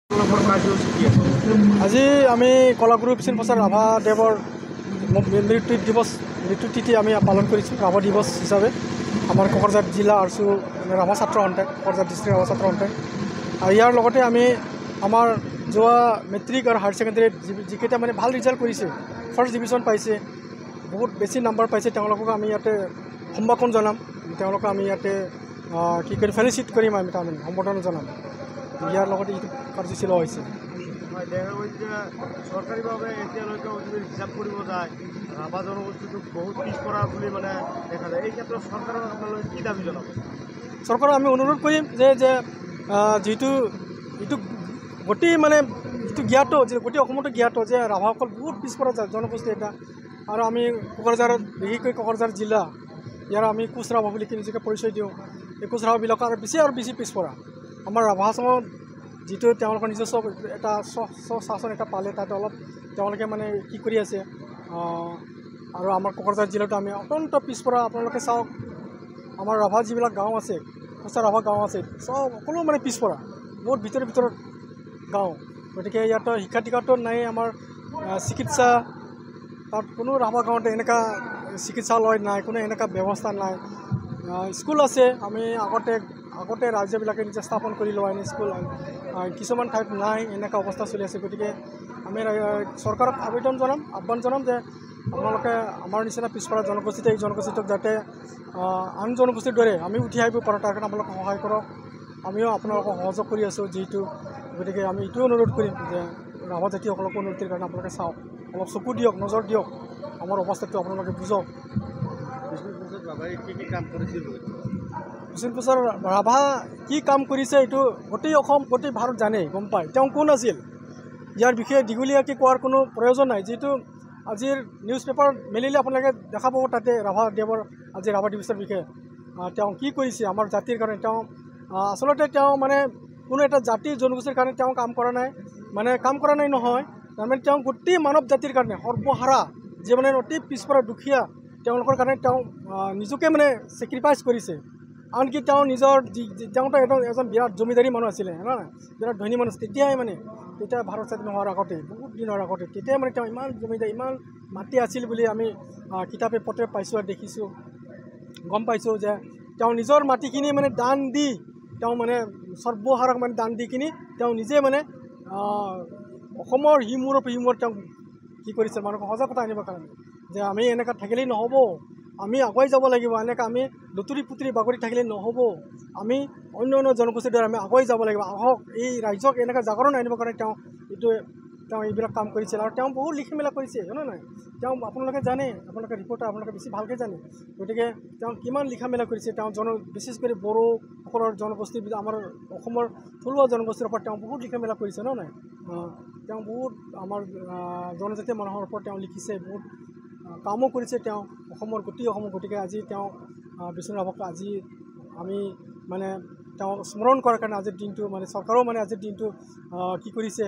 আজি আমি কলাগুৰু বিষ্ণু প্ৰসাদ ৰাভাদেৱৰ মৃত্যু তিথি আমি পালন কৰিছোঁ ৰাভা দিৱস হিচাপে আমাৰ কোকৰাঝাৰ জিলা আৰচু ৰাভা ছাত্ৰ সন্থাই কোকৰাঝাৰ ডিষ্ট্ৰিক্ট ৰাভা ছাত্ৰ সন্থাই আৰু ইয়াৰ লগতে আমি আমাৰ যোৱা মেট্ৰিক আৰু হায়াৰ ছেকেণ্ডেৰীত যিকেইটা মানে ভাল ৰিজাল্ট কৰিছে ফাৰ্ষ্ট ডিভিজন পাইছে বহুত বেছি নাম্বাৰ পাইছে তেওঁলোকক আমি ইয়াতে সম্ভাষণ জনাম তেওঁলোকক আমি ইয়াতে কি কৰি ফেলিচিট কৰিম আমি তাৰমানে সম্বৰ্ধনা জনাম ইয়াৰ লগতে এইটো কাৰ্যসূচী লোৱা হৈছে দেখা গৈছে চৰকাৰীভাৱে এতিয়ালৈকে যদি হিচাপ কৰিব যায় ৰাভা জনগোষ্ঠীটোক বহুত পিছপৰা বুলি মানে দেখা যায় এই ক্ষেত্ৰত চৰকাৰক আপোনালোকে কি দাবী জনাব চৰকাৰক আমি অনুৰোধ কৰিম যে যিটো এইটো গোটেই মানে যিটো জ্ঞাত যে গোটেই অসমতো জ্ঞাত যে ৰাভাসকল বহুত পিছপৰা জনগোষ্ঠী এটা আৰু আমি কোকৰাঝাৰত বিশেষকৈ কোকৰাঝাৰ জিলা ইয়াৰ আমি কোচ ৰাভা বুলি নিজকে পৰিচয় দিওঁ এই কোচ ৰাভাবিলাক আৰু বেছি পিছপৰা আমাৰ ৰাভা সমাজত যিটো তেওঁলোকৰ নিজস্ব এটা স্বশাসন এটা পালে তাতে অলপ তেওঁলোকে মানে কি কৰি আছে আৰু আমাৰ কোকৰাঝাৰ জিলাতো আমি অত্যন্ত পিছপৰা আপোনালোকে চাওক আমাৰ ৰাভা যিবিলাক গাঁও আছে কোচা ৰাভা গাঁও আছে চব সকলো মানে পিছপৰা বহুত ভিতৰত গাঁও গতিকে ইয়াত শিক্ষা দীক্ষাটো নাই আমাৰ চিকিৎসা তাত কোনো ৰাভা গাঁৱতে এনেকুৱা চিকিৎসালয় নাই কোনো এনেকুৱা ব্যৱস্থা নাই স্কুল আছে আমি আগতে ৰাজ্যবিলাকে নিজে স্থাপন কৰি লোৱা এনে স্কুল কিছুমান ঠাইত নাই এনেকুৱা অৱস্থা চলি আছে গতিকে আমি চৰকাৰক আহ্বান জনাম যে আপোনালোকে আমাৰ নিচিনা পিছপৰা জনগোষ্ঠীতে এই জনগোষ্ঠীটোক যাতে আন জনগোষ্ঠীৰ দৰে আমি উঠি আহিব পাৰোঁ তাৰ কাৰণে আপোনালোকে সহায় কৰক আমিও আপোনালোকক সহযোগ কৰি আছোঁ যিটো গতিকে আমি এইটোও অনুৰোধ কৰিম যে ৰাভা জাতিসকলক উন্নতিৰ কাৰণে আপোনালোকে চাওক অলপ চকু দিয়ক নজৰ দিয়ক আমাৰ অৱস্থাটো আপোনালোকে বুজক বিষ্ণু প্ৰসাদ ৰাভা কি কাম কৰিছে এইটো গোটেই অসম গোটেই ভাৰত জানে গম পায় তেওঁ কোন আছিল ইয়াৰ বিষয়ে দীঘলীয়াকৈ কোৱাৰ কোনো প্ৰয়োজন নাই যিটো আজিৰ নিউজ পেপাৰ মেলিলে আপোনালোকে দেখা পাব তাতে ৰাভাদেৱৰ আজি ৰাভা দিৱসৰ বিষয়ে তেওঁ কি কৰিছে আমাৰ জাতিৰ কাৰণে তেওঁ আচলতে তেওঁ মানে কোনো এটা জাতি জনগোষ্ঠীৰ কাৰণে তেওঁ কাম কৰা নাই নহয় তাৰমানে তেওঁ গোটেই মানৱ জাতিৰ কাৰণে সৰ্বহাৰা যে মানে অতি পিছপৰা দুখীয়া তেওঁলোকৰ কাৰণে তেওঁ নিজকে মানে ছেক্ৰিফাইচ কৰিছে আনকি তেওঁ তেওঁতো এজন বিৰাট জমিদাৰী মানুহ আছিলে নহয় বিৰাট ধনী মানুহ তেতিয়া ভাৰত স্বাধীন হোৱাৰ আগতে বহুত দিনৰ আগতে তেতিয়াই মানে তেওঁ ইমান জমিদাৰী ইমান মাটি আছিল বুলি আমি কিতাপে পত্ৰে পাইছোঁ আৰু দেখিছোঁ গম পাইছোঁ যে তেওঁ নিজৰ মাটিখিনি মানে দান দি তেওঁ মানে সৰ্বহাৰাক মানে দান দি কিনি তেওঁ নিজে মানে অসমৰ সিমূৰৰ তেওঁ কি কৰিছে মানুহক সজাগতা আনিবৰ কাৰণে যে আমি এনেকৈ থাকিলেই নহ'ব আমি আগুৱাই যাব লাগিব এনেকৈ আমি লুতুৰি পুতুৰি বাগৰি থাকিলে নহ'ব আমি অন্য জনগোষ্ঠীৰ দ্বাৰা আমি আগুৱাই যাব লাগিব আহক এই ৰাজ্যক এনেকৈ জাগৰণ আনিবৰ কাৰণে তেওঁ এইবিলাক কাম কৰিছিল আৰু তেওঁ বহুত লিখি মেলা কৰিছে জানে নাই তেওঁ আপোনালোকে জানে আপোনালোকে ৰিপৰ্টাৰ আপোনালোকে বেছি ভালকৈ জানে গতিকে তেওঁ কিমান লিখা মেলা কৰিছে তেওঁ বিশেষ কৰি বড়োসকলৰ জনগোষ্ঠী আমাৰ অসমৰ থলুৱা জনগোষ্ঠীৰ ওপৰত তেওঁ বহুত লিখা মেলা কৰিছে নহয় নাই তেওঁ বহুত আমাৰ জনজাতীয় মানুহৰ ওপৰত তেওঁ লিখিছে বহুত কামো কৰিছে তেওঁ গোটেই অসমৰ গতিকে আজি তেওঁ বিষ্ণু ৰাভাক আজি আমি মানে তেওঁ স্মৰণ কৰাৰ কাৰণে আজিৰ দিনটো মানে চৰকাৰেও মানে আজিৰ দিনটো কি কৰিছে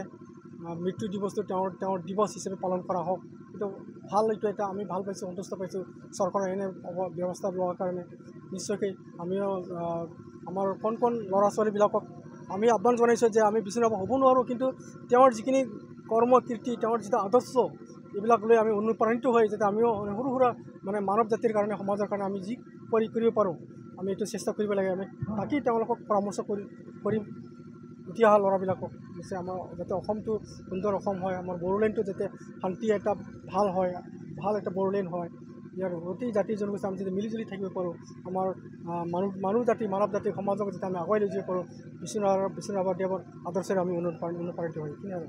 মৃত্যু দিৱসটো তেওঁৰ দিৱস হিচাপে পালন কৰা হওক এইটো ভাল এইটো এটা আমি ভাল পাইছোঁ সন্তুষ্ট পাইছোঁ চৰকাৰে এনে ব্যৱস্থা লোৱাৰ কাৰণে নিশ্চয়কৈ আমিও আমাৰ কণ ল'ৰা ছোৱালীবিলাকক আমি আহ্বান জনাইছোঁ যে আমি বিষ্ণু ৰাভা হ'ব নোৱাৰোঁ কিন্তু তেওঁৰ যিখিনি কৰ্ম কীৰ্তি তেওঁৰ যিটো আদৰ্শ এইবিলাক লৈ আমি অনুপ্ৰাণিত হৈ যাতে আমিও সৰু সুৰা মানে মানৱ জাতিৰ কাৰণে সমাজৰ কাৰণে আমি যি কৰিব পাৰোঁ আমি এইটো চেষ্টা কৰিব লাগে আমি তাকেই তেওঁলোকক পৰামৰ্শ কৰিম উঠি অহা ল'ৰাবিলাকক যে আমাৰ যাতে অসমটো সুন্দৰ অসম হয় আমাৰ বড়োলেণ্ডটো যাতে শান্তি এটা ভাল হয় ভাল এটা বড়োলেণ্ড হয় ইয়াৰ গোটেই জাতি জনগোষ্ঠী আমি যদি মিলিজুলি থাকিব পাৰোঁ আমাৰ মানৱ জাতিৰ সমাজক যাতে আমি আগুৱাই লৈ যাব পাৰোঁ বিষ্ণু ৰাভাদেৱৰ আদৰ্শেৰে আমি অনুপ্ৰাণিত হৈ কিনে আৰু